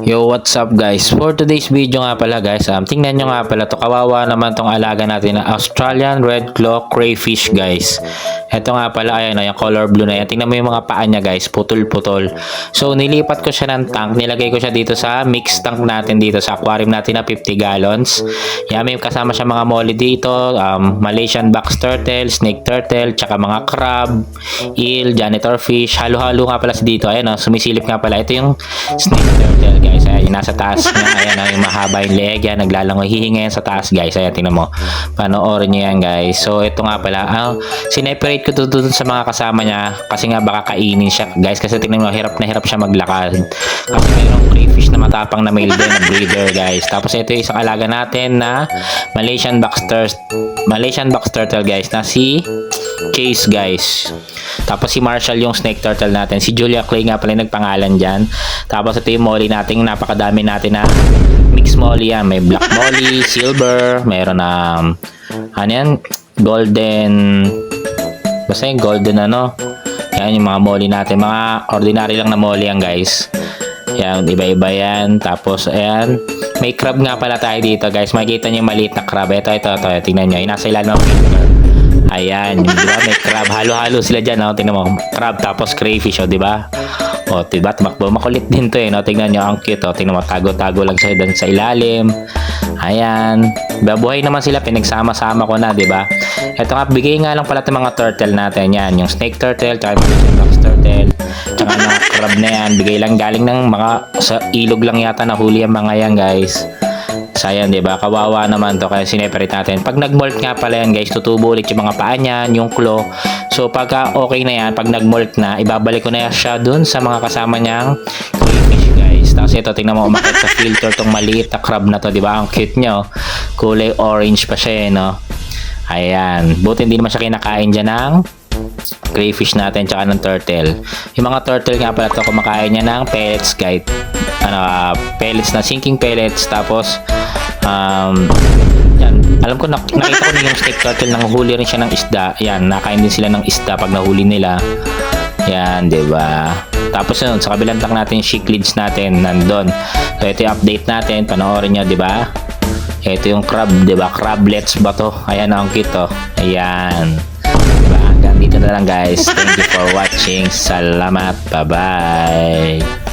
Yo, what's up guys? For today's video nga pala guys, tingnan nyo nga pala to, kawawa naman tong alaga natin na Australian Red Claw Crayfish guys. Ito nga pala, ayan, yung color blue na yan. Tingnan mo yung mga paa niya guys, putol-putol. So nilipat ko siya ng tank, nilagay ko siya dito sa mixed tank natin dito sa aquarium natin na 50 gallons. Yan, may kasama siya mga molly dito, Malaysian box turtle, snake turtle, tsaka mga crab, eel, janitor fish, halo-halo nga pala dito. Ayan, sumisilip nga pala. Ito yung snake turtle guys. Ayan, yung nasa taas niya. Ayan, yung mahaba yung leg. Yan, naglalangoy. Hihinga yan sa taas guys. Ayan, tingnan mo. Panoorin nyo yan guys. So ito nga pala, sineparate ko dun sa mga kasama niya kasi nga baka kainin siya guys. Kasi tingnan mo, hirap na hirap siya maglakad. Kasi mayroong crayfish na matapang na male din, na breeder guys. Tapos ito yung isang alaga natin na Malaysian box turtle guys, na si Chase guys. Tapos si Marshall yung snake turtle natin. Si Julia Clay nga pala yung nagpangalan dyan. Tapos ito yung molly natin, napakadami natin na mixed molly yan. May black molly, silver, mayroon na ano yan, golden, basta yung golden ano. Yan yung mga molly natin, mga ordinary lang na molly yan guys. Yan, iba-iba yan. Tapos ayan, may crab nga pala tayo dito guys. Makikita nyo yung maliit na crab. Ito, tingnan nyo, yung nasa ilalim ng finger. Ayan, di ba? May crab, halo-halo sila dyan, no? Tingnan mo, crab tapos crayfish, di ba? O, diba? Tumakbo, makulit din to, no? Tingnan nyo, ang cute, tingnan mo, tago-tago lang siya sa ilalim. Ayan, babuhay naman sila, pinagsama-sama ko na, di ba? Ito nga, bigay nga lang pala itong mga turtle natin, yan, yung snake turtle, tsaka yung box turtle, tsaka mga crab na yan, bigay lang galing ng mga, sa ilog lang yata nahuli ang mga yan, guys. Sayang, di ba? Kawawa naman to, kaya sineparate natin. Pag nag-molt nga pala yan guys, tutubo ulit yung mga paa niyan, yung claw. So pagka okay na yan, pag nag-molt na, ibabalik ko na siya dun sa mga kasama niyang crayfish guys. Tapos ito, tingnan mo, umakit sa filter tong maliit na crab na to, di ba? Ang cute nyo. Kulay orange pa siya, no? Ayan. Buti hindi naman siya kinakain dyan ng crayfish natin tsaka ng turtle. Yung mga turtle nga pala to, kumakain niya ng pellets guys. Pellets na sinking pellets. Tapos yan, alam ko nakita ko na yung snake turtle, nanghuli rin siya ng isda. Yan, nakain din sila ng isda pag nahuli nila. Yan, 'di ba? Tapos yun, sa kabilang tank natin, cichlids natin nandun. So ito yung update natin, panoorin niyo, 'di ba? Ito yung crab, 'di ba? Crablets ba to? Ayan, ang cute to. Ayan. Diba? Hanggang dito na lang guys. Thank you for watching. Salamat. Bye-bye.